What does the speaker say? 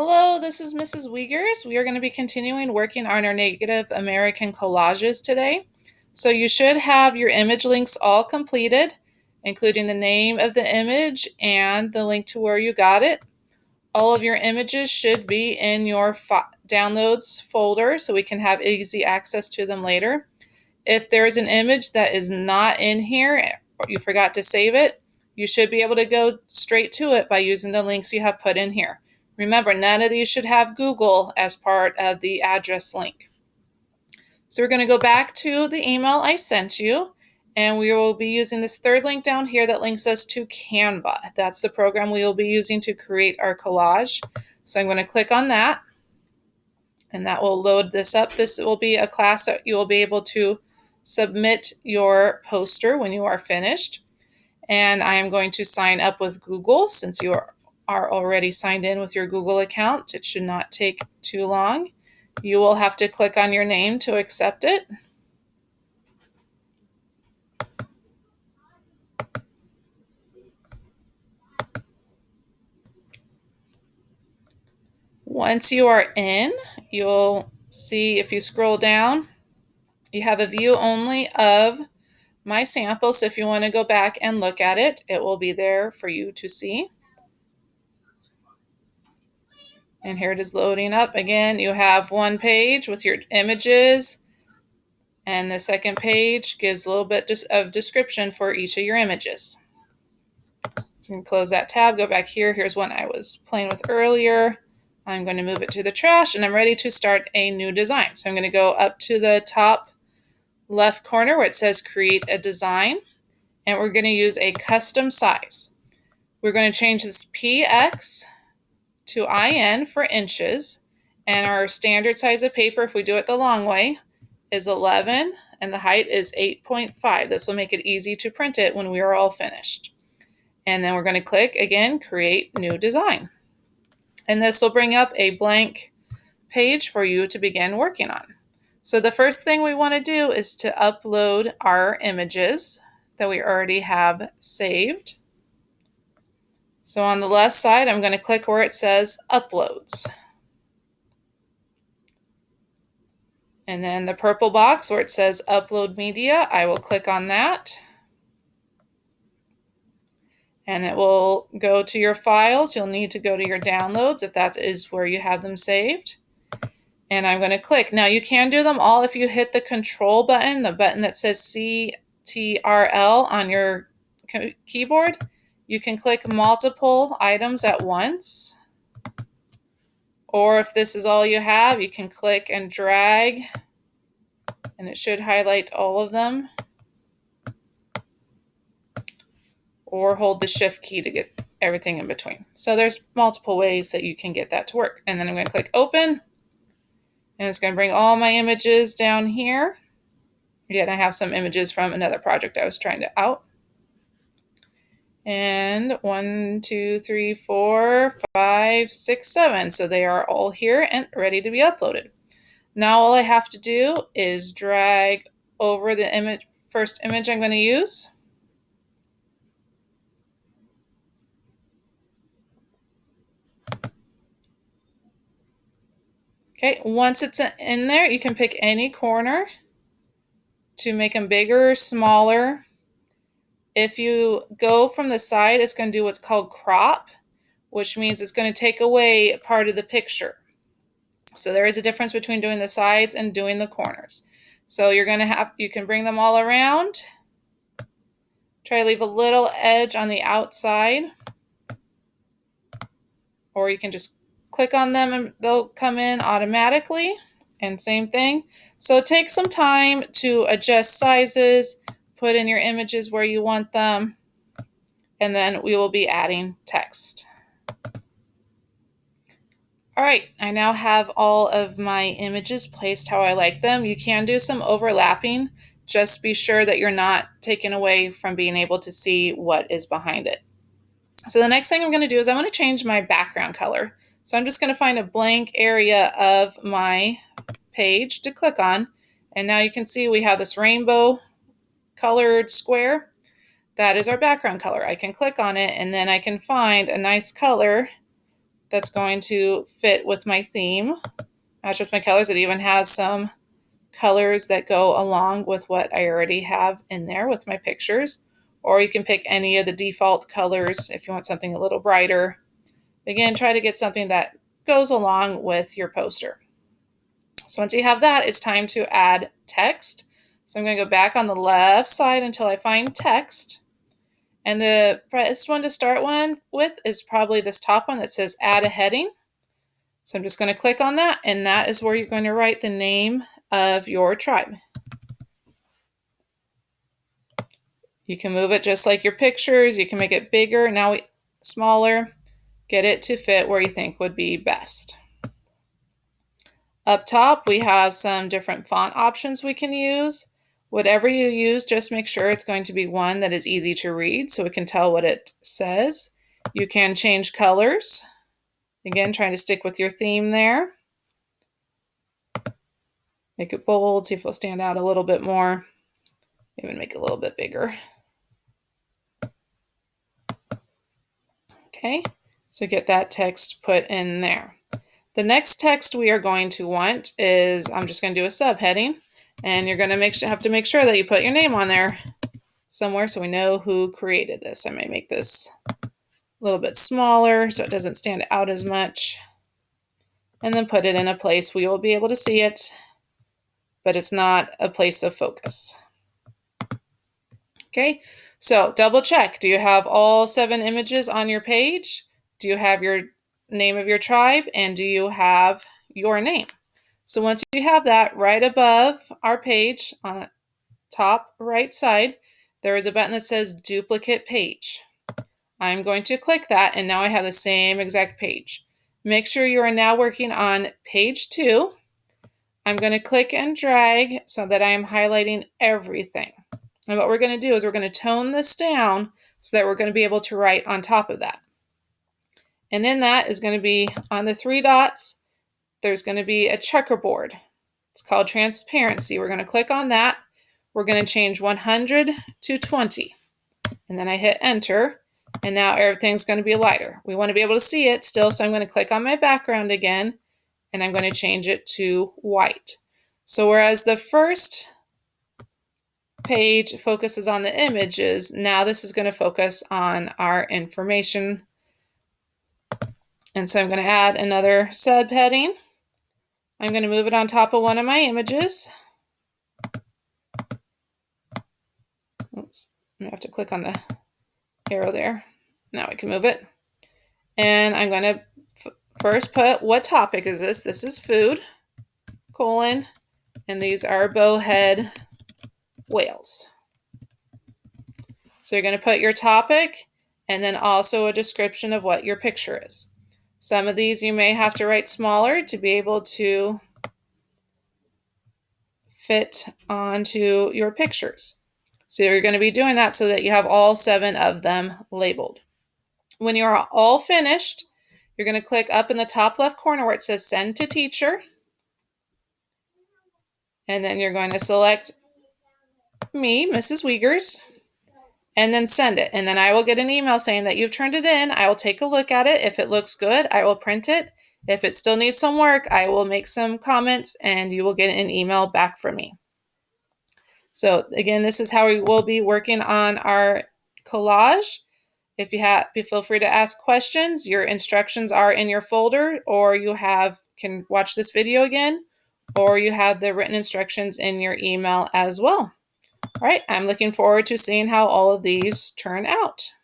Hello, this is Mrs. Wiegers. We are going to be continuing working on our Native American collages today. So you should have your image links all completed, including the name of the image and the link to where you got it. All of your images should be in your downloads folder so we can have easy access to them later. If there is an image that is not in here or you forgot to save it, you should be able to go straight to it by using the links you have put in here. Remember, none of these should have Google as part of the address link. So we're going to go back to the email I sent you, and we will be using this third link down here that links us to Canva. That's the program we will be using to create our collage. So I'm going to click on that, and that will load this up. This will be a class that you will be able to submit your poster when you are finished. And I am going to sign up with Google since you are already signed in with your Google account. It should not take too long. You will have to click on your name to accept it. Once you are in, you'll see if you scroll down, you have a view only of my sample. So if you want to go back and look at it, it will be there for you to see. And here it is loading up. Again, you have one page with your images, and the second page gives a little bit of description for each of your images. So you can close that tab, go back here. Here's one I was playing with earlier. I'm going to move it to the trash, and I'm ready to start a new design. So I'm going to go up to the top left corner where it says create a design, and we're going to use a custom size. We're going to change this PX to IN for inches, and our standard size of paper, if we do it the long way, is 11, and the height is 8.5. This will make it easy to print it when we are all finished. And then we're going to click again, create new design. And this will bring up a blank page for you to begin working on. So the first thing we want to do is to upload our images that we already have saved. So on the left side, I'm going to click where it says Uploads. And then the purple box where it says Upload Media, I will click on that. And it will go to your files. You'll need to go to your downloads if that is where you have them saved. And I'm going to click. Now you can do them all if you hit the control button, the button that says CTRL on your keyboard. You can click multiple items at once. Or if this is all you have, you can click and drag, and it should highlight all of them. Or hold the shift key to get everything in between. So there's multiple ways that you can get that to work. And then I'm going to click open, and it's going to bring all my images down here. Again, I have some images from another project I was trying to out. And 1, 2, 3, 4, 5, 6, 7. So they are all here and ready to be uploaded. Now all I have to do is drag over the first image I'm going to use. Okay, once it's in there, you can pick any corner to make them bigger or smaller. If you go from the side, it's going to do what's called crop, which means it's going to take away part of the picture. So there is a difference between doing the sides and doing the corners. So you can bring them all around. Try to leave a little edge on the outside, or you can just click on them and they'll come in automatically. And same thing. So take some time to adjust sizes, put in your images where you want them, and then we will be adding text. All right, I now have all of my images placed how I like them. You can do some overlapping. Just be sure that you're not taken away from being able to see what is behind it. So the next thing I'm going to do is I want to change my background color. So I'm just going to find a blank area of my page to click on. And now you can see we have this rainbow colored square. That is our background color. I can click on it, and then I can find a nice color that's going to fit with my theme, match with my colors. It even has some colors that go along with what I already have in there with my pictures. Or you can pick any of the default colors if you want something a little brighter. Again, try to get something that goes along with your poster. So once you have that, it's time to add text. So I'm going to go back on the left side until I find text. And the best one to start with is probably this top one that says add a heading. So I'm just going to click on that, and that is where you're going to write the name of your tribe. You can move it just like your pictures. You can make it bigger, now smaller. Get it to fit where you think would be best. Up top, we have some different font options we can use. Whatever you use, just make sure it's going to be one that is easy to read so we can tell what it says. You can change colors. Again, trying to stick with your theme there. Make it bold, see if it'll stand out a little bit more. Even make it a little bit bigger. Okay, so get that text put in there. The next text we are going to want is, I'm just going to do a subheading, and you're going to have to make sure that you put your name on there somewhere so we know who created this. I may make this a little bit smaller so it doesn't stand out as much, and then put it in a place we will be able to see it, but it's not a place of focus. Okay, so double check. Do you have all 7 images on your page? Do you have your name of your tribe? And do you have your name? So once you have that, right above our page on the top right side, there is a button that says duplicate page. I'm going to click that, and now I have the same exact page. Make sure you are now working on page 2. I'm going to click and drag so that I am highlighting everything. And what we're going to do is we're going to tone this down so that we're going to be able to write on top of that. And in that is going to be on the 3 dots, there's going to be a checkerboard. It's called transparency. We're going to click on that. We're going to change 100 to 20. And then I hit enter. And now everything's going to be lighter. We want to be able to see it still, so I'm going to click on my background again, and I'm going to change it to white. So whereas the first page focuses on the images, now this is going to focus on our information. And so I'm going to add another subheading. I'm going to move it on top of one of my images. Oops, I have to click on the arrow there. Now I can move it. And I'm going to first put, what topic is this? This is food, colon, and these are bowhead whales. So you're going to put your topic and then also a description of what your picture is. Some of these you may have to write smaller to be able to fit onto your pictures. So you're going to be doing that so that you have all 7 of them labeled. When you're all finished, you're going to click up in the top left corner where it says send to teacher. And then you're going to select me, Mrs. Wiegers, and then send it. And then I will get an email saying that you've turned it in. I will take a look at it. If it looks good, I will print it. If it still needs some work, I will make some comments and you will get an email back from me. So again, this is how we will be working on our collage. If you have, feel free to ask questions. Your instructions are in your folder, or you can watch this video again, or you have the written instructions in your email as well. All right, I'm looking forward to seeing how all of these turn out.